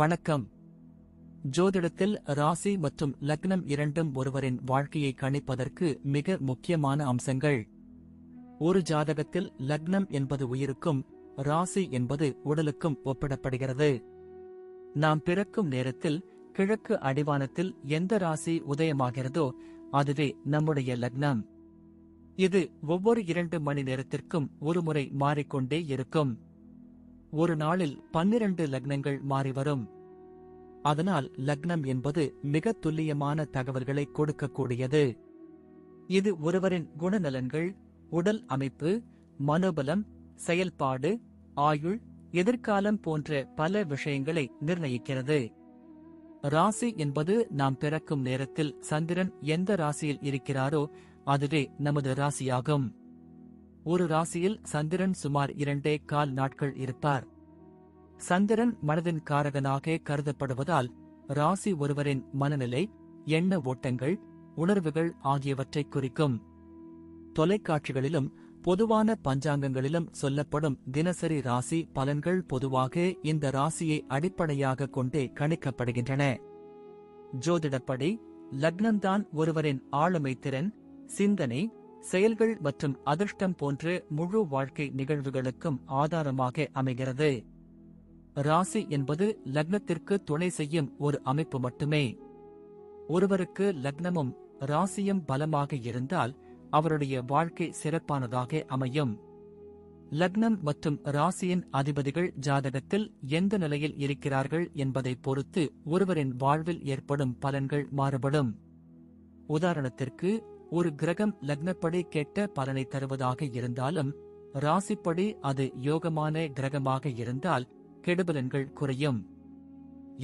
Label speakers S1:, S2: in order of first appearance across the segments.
S1: வணக்கம். ஜோதிடத்தில் ராசி மற்றும் லக்னம் இரண்டும் ஒருவரின் வாழ்க்கையை கணிப்பதற்கு மிக முக்கியமான அம்சங்கள். ஒரு ஜாதகத்தில் லக்னம் என்பது உயிருக்கும், ராசி என்பது உடலுக்கும் ஒப்பிடப்படுகிறது. நாம் பிறக்கும் நேரத்தில் கிழக்கு அடிவானத்தில் எந்த ராசி உதயமாகிறதோ அதுவே நம்முடைய லக்னம். இது ஒவ்வொரு 2 மணி நேரத்திற்கும் ஒருமுறை மாறிக்கொண்டே இருக்கும். ஒரு நாளில் 12 லக்னங்கள் மாறிவரும். அதனால் லக்னம் என்பது மிக துல்லியமான தகவல்களை கொடுக்கக்கூடியது. இது ஒருவரின் குணநலன்கள், உடல் அமைப்பு, மனோபலம், செயல்பாடு, ஆயுள், எதிர்காலம் போன்ற பல விஷயங்களை நிர்ணயிக்கிறது. ராசி என்பது நாம் பிறக்கும் நேரத்தில் சந்திரன் எந்த ராசியில் இருக்கிறாரோ அதுவே நமது ராசியாகும். ஒரு ராசியில் சந்திரன் சுமார் 2.25 நாட்கள் இருப்பார். சந்திரன் மனதின் காரகனாக கருதப்படுவதால் ராசி ஒருவரின் மனநிலை, எண்ண ஓட்டங்கள், உணர்வுகள் ஆகியவற்றை குறிக்கும். தொலைக்காட்சிகளிலும் பொதுவான பஞ்சாங்கங்களிலும் சொல்லப்படும் தினசரி ராசி பலன்கள் பொதுவாக இந்த ராசியை அடிப்படையாக கொண்டே கணிக்கப்படுகின்றன. ஜோதிடப்படி லக்னம்தான் ஒருவரின் ஆளுமை திறன், சிந்தனை, செயல்கள் மற்றும் அதிர்ஷ்டம் போன்ற முழு வாழ்க்கை நிகழ்வுகளுக்கும் ஆதாரமாக அமைகிறது. ராசி என்பது லக்னத்திற்கு துணை செய்யும் ஒரு அமைப்பு மட்டுமே. ஒருவருக்கு லக்னமும் ராசியும் பலமாக இருந்தால் அவருடைய வாழ்க்கை சிறப்பானதாக அமையும். லக்னம் மற்றும் ராசியின் அதிபதிகள் ஜாதகத்தில் எந்த நிலையில் இருக்கிறார்கள் என்பதை பொறுத்து ஒருவரின் வாழ்வில் ஏற்படும் பலன்கள் மாறுபடும். உதாரணத்திற்கு, ஒரு கிரகம் லக்னப்படி கெட்ட பலனை தருவதாக இருந்தாலும் ராசிப்படி அது யோகமான கிரகமாக இருந்தால் கெடுபலன்கள் குறையும்.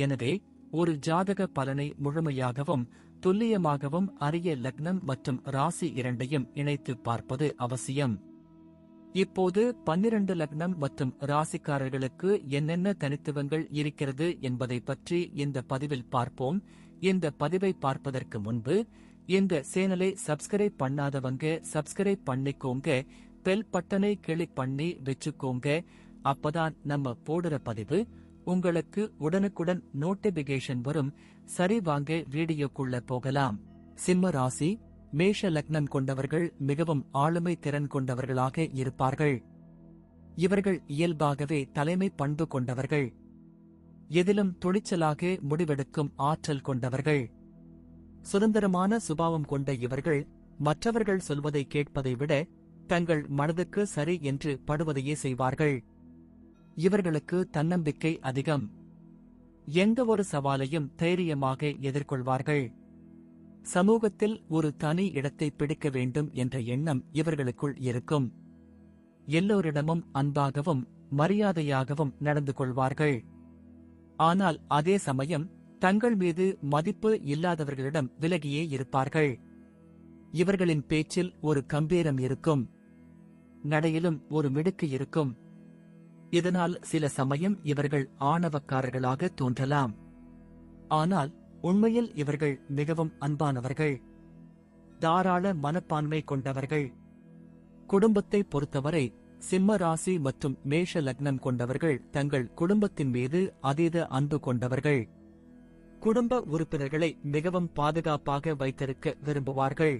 S1: எனவே ஒரு ஜாதக பலனை முழுமையாகவும் துல்லியமாகவும் அறிய லக்னம் மற்றும் ராசி இரண்டையும் இணைத்து பார்ப்பது அவசியம். இப்போது 12 லக்னம் மற்றும் ராசிக்காரர்களுக்கு என்னென்ன தனித்துவங்கள் இருக்கிறது என்பதை பற்றி இந்த பதிவில் பார்ப்போம். இந்த பதிவை பார்ப்பதற்கு முன்பு இந்த சேனலை சப்ஸ்கிரைப் பண்ணாதவங்க சப்ஸ்கிரைப் பண்ணிக்கோங்க, பெல் பட்டனை கிளிக் பண்ணி வச்சுக்கோங்க. அப்பதான் நம்ம போடுற பதிவு உங்களுக்கு உடனுக்குடன் நோட்டிபிகேஷன் வரும். சரி, வாங்க வீடியோக்குள்ள போகலாம். சிம்ம ராசி, மேஷ லக்னம் கொண்டவர்கள் மிகவும் ஆளுமை திறன் கொண்டவர்களாக இருப்பார்கள். இவர்கள் இயல்பாகவே தலைமை பண்பு கொண்டவர்கள். எதிலும் துணிச்சலாக முடிவெடுக்கும் ஆற்றல் கொண்டவர்கள். சுதந்திரமான சுபாவம் கொண்ட இவர்கள் மற்றவர்கள் சொல்வதை கேட்பதை விட தங்கள் மனதுக்கு சரி என்று படுவதையே செய்வார்கள். இவர்களுக்கு தன்னம்பிக்கை அதிகம். எந்த ஒரு சவாலையும் தைரியமாக எதிர்கொள்வார்கள். சமூகத்தில் ஒரு தனி இடத்தை பிடிக்க வேண்டும் என்ற எண்ணம் இவர்களுக்குள் இருக்கும். எல்லோரிடமும் அன்பாகவும் மரியாதையாகவும் நடந்து கொள்வார்கள். ஆனால் அதே சமயம் தங்கள் மீது மதிப்பு இல்லாதவர்களிடம் விலகியே இருப்பார்கள். இவர்களின் பேச்சில் ஒரு கம்பீரம் இருக்கும். நடையிலும் ஒரு மிடுக்கு இருக்கும். இதனால் சில சமயம் இவர்கள் ஆணவக்காரர்களாக தோன்றலாம். ஆனால் உண்மையில் இவர்கள் மிகவும் அன்பானவர்கள், தாராள மனப்பான்மை கொண்டவர்கள். குடும்பத்தை பொறுத்தவரை சிம்ம ராசி மற்றும் மேஷ லக்னம் கொண்டவர்கள் தங்கள் குடும்பத்தின் மீது அதீத அன்பு கொண்டவர்கள். குடும்ப உறுப்பினர்களை மிகவும் பாதுகாப்பாக வைத்திருக்க விரும்புவார்கள்.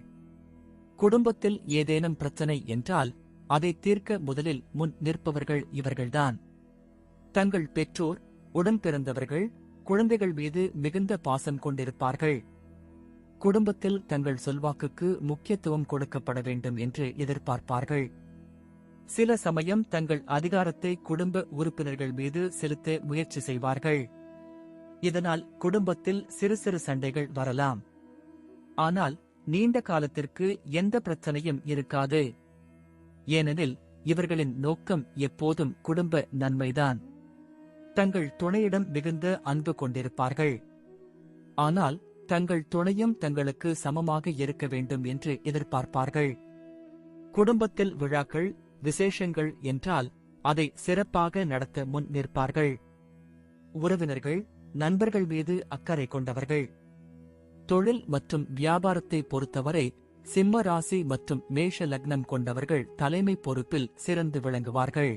S1: குடும்பத்தில் ஏதேனும் பிரச்சனை என்றால் அதை தீர்க்க முதலில் முன் நிற்பவர்கள் இவர்கள்தான். தங்கள் பெற்றோர், உடன் பிறந்தவர்கள், குழந்தைகள் மீது மிகுந்த பாசம் கொண்டிருப்பார்கள். குடும்பத்தில் தங்கள் சொல்வாக்குக்கு முக்கியத்துவம் கொடுக்கப்பட வேண்டும் என்று எதிர்பார்ப்பார்கள். சில சமயம் தங்கள் அதிகாரத்தை குடும்ப உறுப்பினர்கள் மீது செலுத்த முயற்சி செய்வார்கள். இதனால் குடும்பத்தில் சிறு சிறு சண்டைகள் வரலாம். ஆனால் நீண்ட காலத்திற்கு எந்த பிரச்சனையும் இருக்காது. ஏனெனில் இவர்களின் நோக்கம் எப்போதும் குடும்ப நன்மைதான். தங்கள் துணையிடம் மிகுந்த அன்பு கொண்டிருப்பார்கள். ஆனால் தங்கள் துணையும் தங்களுக்கு சமமாக இருக்க வேண்டும் என்று எதிர்பார்ப்பார்கள். குடும்பத்தில் விழாக்கள், விசேஷங்கள் என்றால் அதை சிறப்பாக நடத்த முன் நிற்பார்கள். உறவினர்கள், நண்பர்கள் மீது அக்கறை கொண்டவர்கள். தொழில் மற்றும் வியாபாரத்தை பொறுத்தவரை சிம்ம ராசி மற்றும் மேஷ லக்னம் கொண்டவர்கள் தலைமை பொறுப்பில் சிறந்து விளங்குவார்கள்.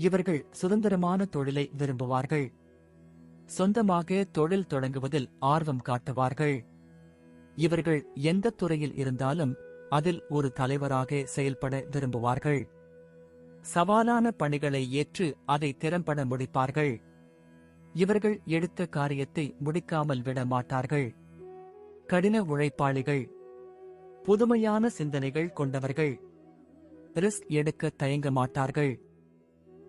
S1: இவர்கள் சுதந்திரமான தொழிலை விரும்புவார்கள். சொந்தமாக தொழில் தொடங்குவதில் ஆர்வம் காட்டுவார்கள். இவர்கள் எந்த துறையில் இருந்தாலும் அதில் ஒரு தலைவராக செயல்பட விரும்புவார்கள். சவாலான பணிகளை ஏற்று அதை திறம்பட முடிப்பார்கள். இவர்கள் எடுத்த காரியத்தை முடிக்காமல் விட மாட்டார்கள். கடின உழைப்பாளிகள், புதுமையான சிந்தனைகள் கொண்டவர்கள், ரிஸ்க் எடுக்க தயங்க மாட்டார்கள்.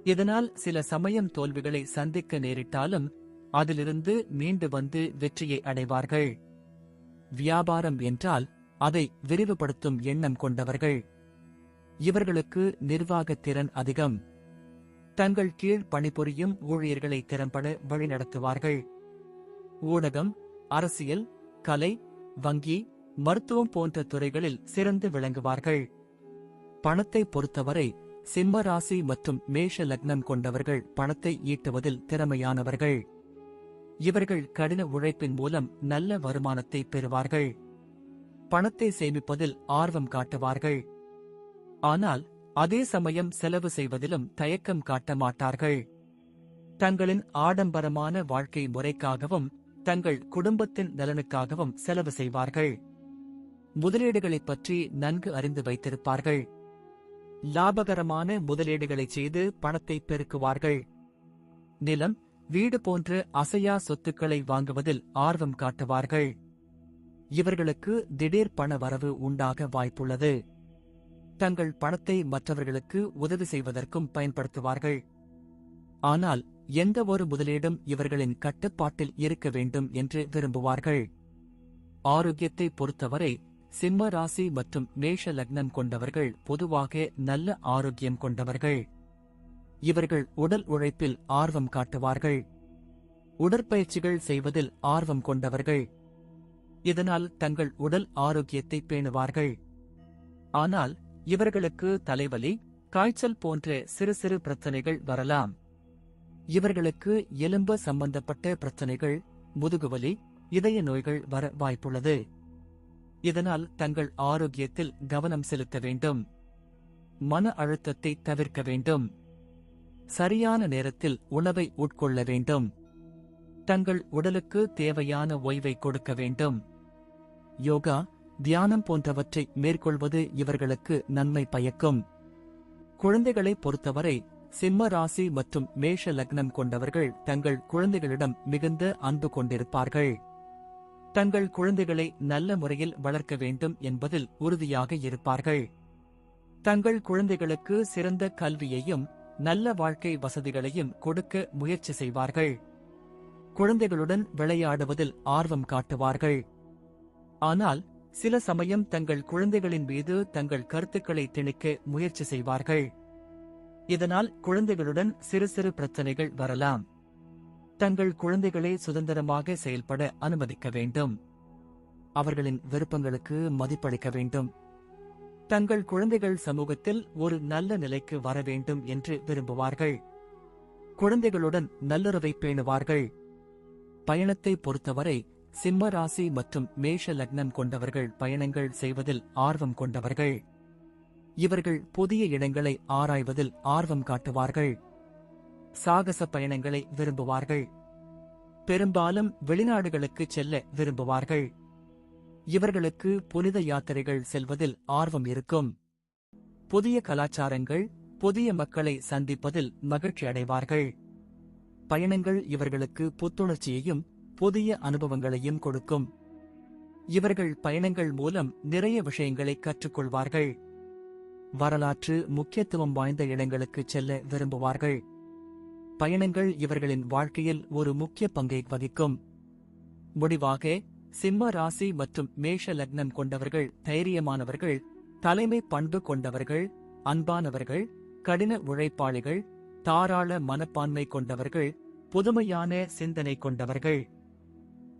S1: இதனால் சில சமயம் தோல்விகளை சந்திக்க நேரிட்டாலும் அதிலிருந்து மீண்டு வந்து வெற்றியை அடைவார்கள். வியாபாரம் என்றால் அதை விரிவுபடுத்தும் எண்ணம் கொண்டவர்கள். இவர்களுக்கு நிர்வாகத் திறன் அதிகம். தங்கள் கீழ் பணிபுரியும் ஊழியர்களை திறம்பட வழிநடத்துவார்கள். ஊடகம், அரசியல், கலை, வங்கி, மருத்துவம் போன்ற துறைகளில் சிறந்து விளங்குவார்கள். பணத்தை பொறுத்தவரை சிம்ம ராசி மற்றும் மேஷ லக்னம் கொண்டவர்கள் பணத்தை ஈட்டுவதில் திறமையானவர்கள். இவர்கள் கடின உழைப்பின் மூலம் நல்ல வருமானத்தை பெறுவார்கள். பணத்தை சேமிப்பதில் ஆர்வம் காட்டுவார்கள். ஆனால் அதே சமயம் செலவு செய்வதிலும் தயக்கம் காட்ட மாட்டார்கள். தங்களின் ஆடம்பரமான வாழ்க்கை முறைக்காகவும் தங்கள் குடும்பத்தின் நலனுக்காகவும் செலவு செய்வார்கள். முதலீடுகளைப் பற்றி நன்கு அறிந்து வைத்திருப்பார்கள். லாபகரமான முதலீடுகளைச் செய்து பணத்தை பெருக்குவார்கள். நிலம், வீடு போன்ற அசையா சொத்துக்களை வாங்குவதில் ஆர்வம் காட்டுவார்கள். இவர்களுக்கு திடீர் பண வரவு உண்டாக வாய்ப்புள்ளது. தங்கள் பணத்தை மற்றவர்களுக்கு உதவி செய்வதற்கும் பயன்படுத்துவார்கள். ஆனால் எந்த ஒரு முதலீடும் இவர்களின் கட்டுப்பாட்டில் இருக்க வேண்டும் என்று விரும்புவார்கள். ஆரோக்கியத்தை பொறுத்தவரை சிம்ம ராசி மற்றும் மேஷ லக்னம் கொண்டவர்கள் பொதுவாக நல்ல ஆரோக்கியம் கொண்டவர்கள். இவர்கள் உடல் உழைப்பில் ஆர்வம் காட்டுவார்கள். உடற்பயிற்சிகள் செய்வதில் ஆர்வம் கொண்டவர்கள். இதனால் தங்கள் உடல் ஆரோக்கியத்தை பேணுவார்கள். ஆனால் இவர்களுக்கு தலைவலி, காய்ச்சல் போன்ற சிறு சிறு பிரச்சனைகள் வரலாம். இவர்களுக்கு எலும்பு சம்பந்தப்பட்ட பிரச்சனைகள், முதுகுவலி, இதய நோய்கள் வர வாய்ப்புள்ளது. இதனால் தங்கள் ஆரோக்கியத்தில் கவனம் செலுத்த வேண்டும். மன அழுத்தத்தை தவிர்க்க வேண்டும். சரியான நேரத்தில் உணவை உட்கொள்ள வேண்டும். தங்கள் உடலுக்கு தேவையான ஓய்வை கொடுக்க வேண்டும். யோகா, தியானம் போன்றவற்றை மேற்கொள்வது இவர்களுக்கு நன்மை பயக்கும். குழந்தைகளை பொறுத்தவரை சிம்ம ராசி மற்றும் மேஷ லக்னம் கொண்டவர்கள் தங்கள் குழந்தைகளிடம் மிகுந்த அன்பு கொண்டிருப்பார்கள். தங்கள் குழந்தைகளை நல்ல முறையில் வளர்க்க வேண்டும் என்பதில் உறுதியாக இருப்பார்கள். தங்கள் குழந்தைகளுக்கு சிறந்த கல்வியையும் நல்ல வாழ்க்கை வசதிகளையும் கொடுக்க முயற்சி செய்வார்கள். குழந்தைகளுடன் விளையாடுவதில் ஆர்வம் காட்டுவார்கள். ஆனால் சில சமயம் தங்கள் குழந்தைகளின் மீது தங்கள் கருத்துக்களை திணிக்க முயற்சி செய்வார்கள். இதனால் குழந்தைகளுடன் சிறு சிறு பிரச்சனைகள் வரலாம். தங்கள் குழந்தைகளை சுதந்திரமாக செயல்பட அனுமதிக்க வேண்டும். அவர்களின் விருப்பங்களுக்கு மதிப்பளிக்க வேண்டும். தங்கள் குழந்தைகள் சமூகத்தில் ஒரு நல்ல நிலைக்கு வர வேண்டும் என்று விரும்புவார்கள். குழந்தைகளுடன் நல்லுறவை பேணுவார்கள். பயணத்தை பொறுத்தவரை சிம்ம ராசி மற்றும் மேஷ லக்னம் கொண்டவர்கள் பயணங்கள் செய்வதில் ஆர்வம் கொண்டவர்கள். இவர்கள் புதிய இடங்களை ஆராய்வதில் ஆர்வம் காட்டுவார்கள். சாகச பயணங்களை விரும்புவார்கள். பெரும்பாலும் வெளிநாடுகளுக்கு செல்ல விரும்புவார்கள். இவர்களுக்கு புனித யாத்திரைகள் செல்வதில் ஆர்வம் இருக்கும். புதிய கலாச்சாரங்கள், புதிய மக்களை சந்திப்பதில் மகிழ்ச்சி அடைவார்கள். பயணங்கள் இவர்களுக்கு புத்துணர்ச்சியையும் புதிய அனுபவங்களையும் கொடுக்கும். இவர்கள் பயணங்கள் மூலம் நிறைய விஷயங்களை கற்றுக்கொள்வார்கள். வரலாற்று முக்கியத்துவம் வாய்ந்த இடங்களுக்கு செல்ல விரும்புவார்கள். பயணங்கள் இவர்களின் வாழ்க்கையில் ஒரு முக்கிய பங்கை வகிக்கும். முடிவாக சிம்ம ராசி மற்றும் மேஷ லக்னம் கொண்டவர்கள் தைரியமானவர்கள், தலைமை பண்பு கொண்டவர்கள், அன்பானவர்கள், கடின உழைப்பாளிகள், தாராள மனப்பான்மை கொண்டவர்கள், புதுமையான சிந்தனை கொண்டவர்கள்.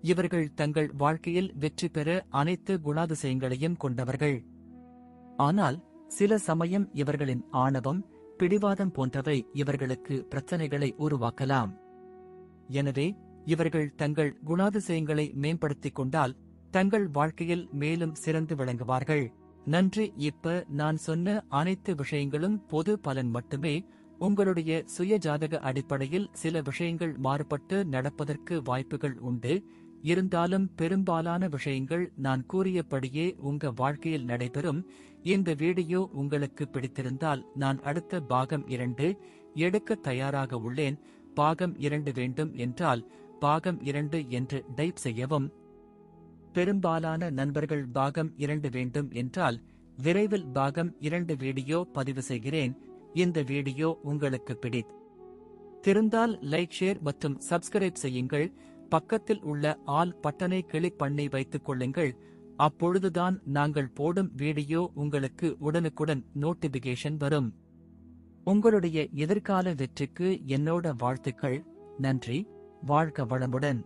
S1: இவர்கள் தங்கள் வாழ்க்கையில் வெற்றி பெற அனைத்து குணாதிசயங்களையும் கொண்டவர்கள். ஆனால் சில சமயம் இவர்களின் ஆணவம், பிடிவாதம் போன்றவை இவர்களுக்கு பிரச்சனைகளை உருவாக்கலாம். எனவே இவர்கள் தங்கள் குணாதிசயங்களை மேம்படுத்திக் கொண்டால் தங்கள் வாழ்க்கையில் மேலும் சிறந்து விளங்குவார்கள். நன்றி. இப்ப நான் சொன்ன அனைத்து விஷயங்களும் பொது பலன் மட்டுமே. உங்களுடைய சுய ஜாதக அடிப்படையில் சில விஷயங்கள் மாறுபட்டு நடப்பதற்கு வாய்ப்புகள் உண்டு. இருந்தாலும் பெரும்பாலான விஷயங்கள் நான் கூறியபடியே உங்க வாழ்க்கையில் நடைபெறும். இந்த வீடியோ உங்களுக்கு பிடித்திருந்தால் நான் அடுத்த பாகம் 2 எடுக்க தயாராக உள்ளேன். பாகம் 2 வேண்டும் என்றால் பாகம் 2 என்று டைப் செய்யவும். பெரும்பாலான நண்பர்கள் பாகம் 2 வேண்டும் என்றால் விரைவில் பாகம் 2 வீடியோ பதிவு செய்கிறேன். இந்த வீடியோ உங்களுக்கு பிடித்திருந்தால் லைக், ஷேர் மற்றும் சப்ஸ்கிரைப் செய்யுங்கள். பக்கத்தில் உள்ள ஆல் பட்டனை கிளிக் பண்ணி வைத்துக் கொள்ளுங்கள். அப்பொழுதுதான் நாங்கள் போடும் வீடியோ உங்களுக்கு உடனுக்குடன் நோட்டிபிகேஷன் வரும். உங்களுடைய எதிர்கால வெற்றிக்கு என்னோட வாழ்த்துக்கள். நன்றி. வாழ்க வளமுடன்.